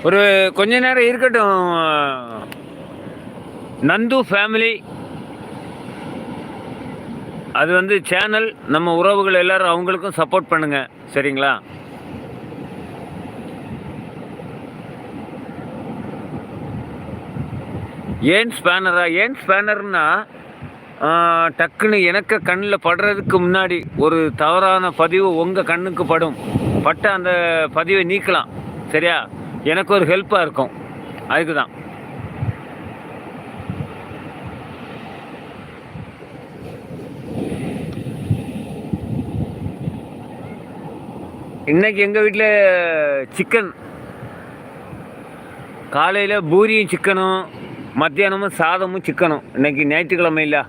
ஒரு கொஞ்ச நேரம் இருக்கட்டும். நந்து ஃபேமிலி அது வந்து சேனல். நம்ம உறவுகள் எல்லாரும் அவங்களுக்கும் சப்போர்ட் பண்ணுங்க. சரிங்களா? ஏன் ஸ்பேனரா? ஏன் ஸ்பேனர்னா டக்குன்னு எனக்கு கண்ணில் படுறதுக்கு முன்னாடி ஒரு தவறான பதிவு உங்கள் கண்ணுக்கு படும். பட்ட அந்த பதிவை நீக்கலாம். சரியா? எனக்கு ஒரு ஹெல்ப்பாக இருக்கும். அதுக்கு தான். இன்னைக்கு எங்கள் வீட்டில் சிக்கன். காலையில் பூரியும் சிக்கனும், மத்தியானமும் சாதமும் சிக்கனும். இன்னைக்கு ஞாயிற்றுக்கிழமை இல்லை.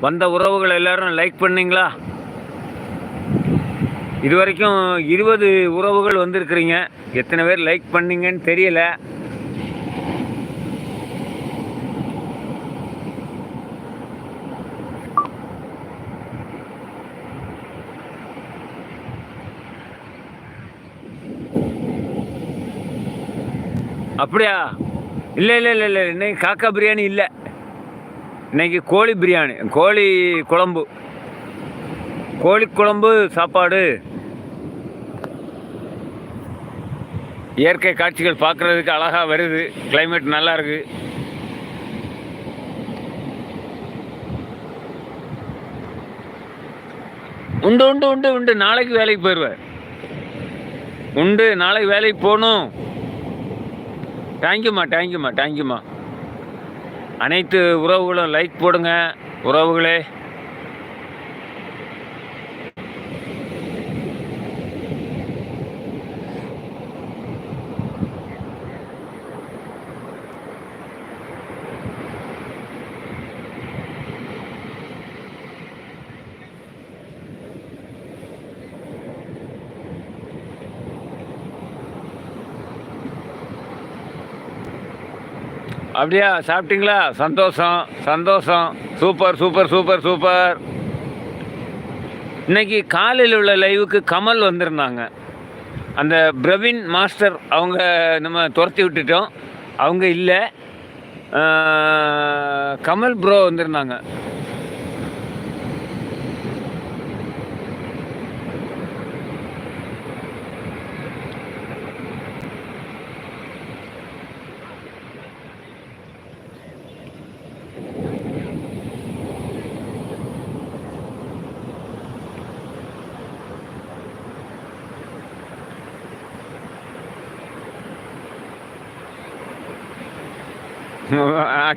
வந்த உறவுகள் எல்லாரும் லைக் பண்ணீங்களா? இது வரைக்கும் 20 உறவுகள் வந்திருக்கிறீங்க. எத்தனை பேர் லைக் பண்ணீங்கன்னு தெரியல. அப்படியா? இல்லை இல்லை இல்லை இல்லை, இன்னைக்கு காக்கா பிரியாணி இல்லை. இன்னைக்கு கோழி பிரியாணி, கோழி குழம்பு. கோழி குழம்பு சாப்பாடு. இயற்கை காட்சிகள் பார்க்குறதுக்கு அழகாக வருது. கிளைமேட் நல்லா இருக்கு. உண்டு உண்டு உண்டு உண்டு. நாளைக்கு வேலைக்கு போயிடுவேன். உண்டு, நாளைக்கு வேலைக்கு போகணும். தேங்க்யூம்மா, தேங்க்யூம்மா, தேங்க்யூம்மா. அனைத்து உறவுகளும் லைக் போடுங்க உறவுகளே. அப்படியா? சாப்பிட்டீங்களா? சந்தோஷம் சந்தோஷம். Super super super super. இன்னைக்கு காலையில் உள்ள லைவுக்கு கமல் வந்திருந்தாங்க. அந்த பிரவீன் மாஸ்டர் அவங்க நம்ம துரத்தி விட்டுட்டோம். அவங்க இல்லை. கமல் ப்ரோ வந்திருந்தாங்க.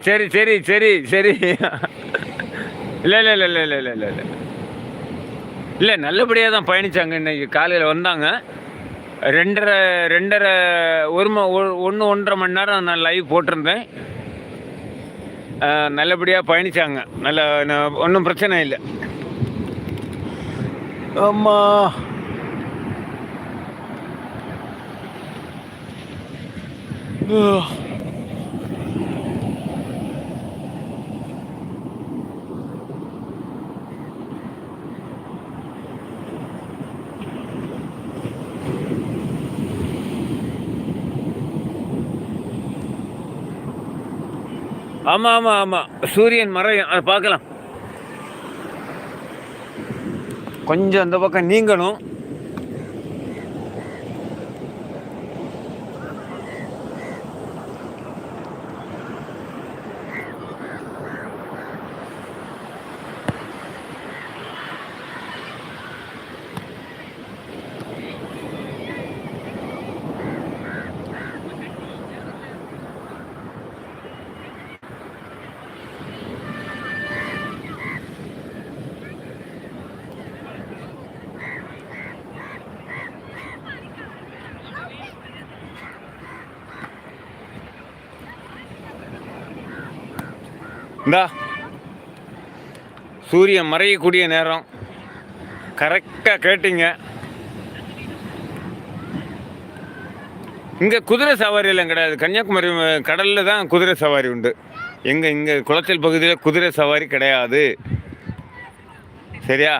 சரி சரி சரி சரி. இல்லை இல்லை இல்லை இல்லை இல்லை இல்லை இல்லை இல்லை இல்லை, நல்லபடியாக தான் பயணித்தாங்க. இன்றைக்கி காலையில் வந்தாங்க. 2.5 1.5 மணி நேரம் நான் லைவ் போட்டிருந்தேன். நல்லபடியாக பயணித்தாங்க. ஒன்றும் பிரச்சனை இல்லை. ஆமாம். ஆமாம் ஆமாம் ஆமாம். சூரியன் மறையும், அதை பார்க்கலாம். கொஞ்சம் அந்த பக்கம் நீங்கணும். இந்தா சூரியன் மறையக்கூடிய நேரம். கரெக்டாக கேட்டீங்க. இங்கே குதிரை சவாரி எல்லாம் கிடையாது. கன்னியாகுமரி கடலில் தான் குதிரை சவாரி உண்டு. இங்கே குளச்சல் பகுதியில் குதிரை சவாரி கிடையாது. சரியா?